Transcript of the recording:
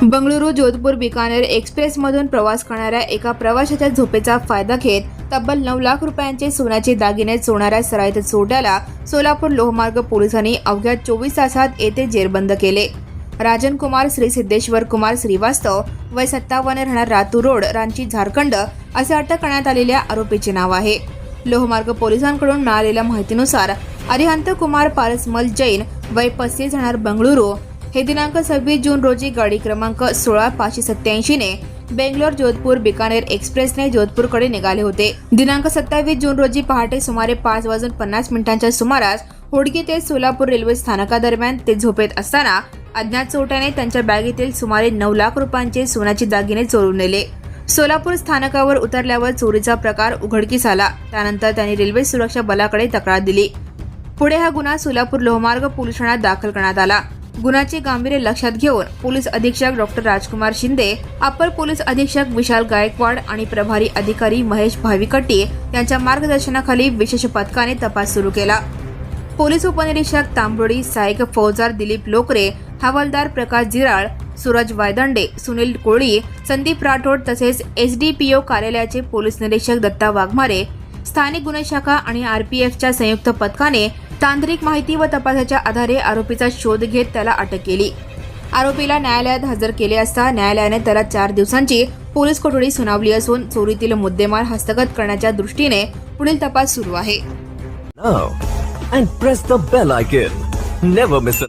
बंगळुरू जोधपूर बिकानेर एक्सप्रेसमधून प्रवास करणाऱ्या एका प्रवाशाच्या झोपेचा फायदा घेत तब्बल 9 लाख रुपयांचे सोन्याचे दागिने चोरणाऱ्या सराईत चोरट्याला सोलापूर लोहमार्ग पोलिसांनी अवघ्या 24 तासात येथे जेरबंद केले. राजन कुमार श्री सिद्धेश्वर कुमार श्रीवास्तव वय 57 राहणार रातूर रोड रांची झारखंड असे अटक करण्यात आलेल्या आरोपीचे नाव आहे. लोहमार्ग पोलिसांकडून मिळालेल्या माहितीनुसार अरिहंत कुमार पारसमल जैन वय 35 राहणार बंगळुरू हे दिनांक 26 जून रोजी गाडी क्रमांक 16587 ने बेंगलोर जोधपूर बिकानेर एक्सप्रेसने जोधपूरकडे निघाले होते. दिनांक 27 जून रोजी पहाटे सुमारे 5:50 सुमारास होडगी ते सोलापूर रेल्वे स्थानकादरम्यान ते झोपेत असताना अज्ञात चोरट्याने त्यांच्या बॅगेतील सुमारे 9 लाख रुपयांचे सोन्याचे दागिने चोरून नेले. सोलापूर स्थानकावर उतरल्यावर चोरीचा प्रकार उघडकीस आला. त्यानंतर त्यांनी रेल्वे सुरक्षा बलाकडे तक्रार दिली. पुढे हा गुन्हा सोलापूर लोहमार्ग पोलीस ठाण्यात दाखल करण्यात आला. गुन्ह्याचे गांभीर्य लक्षात घेऊन पोलीस अधीक्षक डॉक्टर राजकुमार शिंदे, अपर पोलीस अधीक्षक विशाल गायकवाड आणि प्रभारी अधिकारी महेश भाविकट्टी यांच्या मार्गदर्शनाखाली विशेष पथकाने तपास सुरू केला. पोलीस उपनिरीक्षक तांबोडी, सहाय्यक फौजदार दिलीप लोकरे, हवालदार प्रकाश जिराळ, सूरज वायदंडे, सुनील कोळी, संदीप राठोड तसेच एसडीपीओ कार्यालयाचे पोलीस निरीक्षक दत्ता वाघमारे, स्थानिक गुन्हे शाखा आणि आरपीएफच्या संयुक्त पथकाने तांत्रिक माहिती व तपासाच्या आधारे आरोपीचा शोध घेत त्याला अटक केली. आरोपीला न्यायालयात हजर केले असता न्यायालयाने त्याला 4 दिवसांची पोलीस कोठडी सुनावली असून चोरीतील मुद्देमाल हस्तगत करण्याच्या दृष्टीने पुढील तपास सुरू आहे. Now and press the bell icon. Never miss a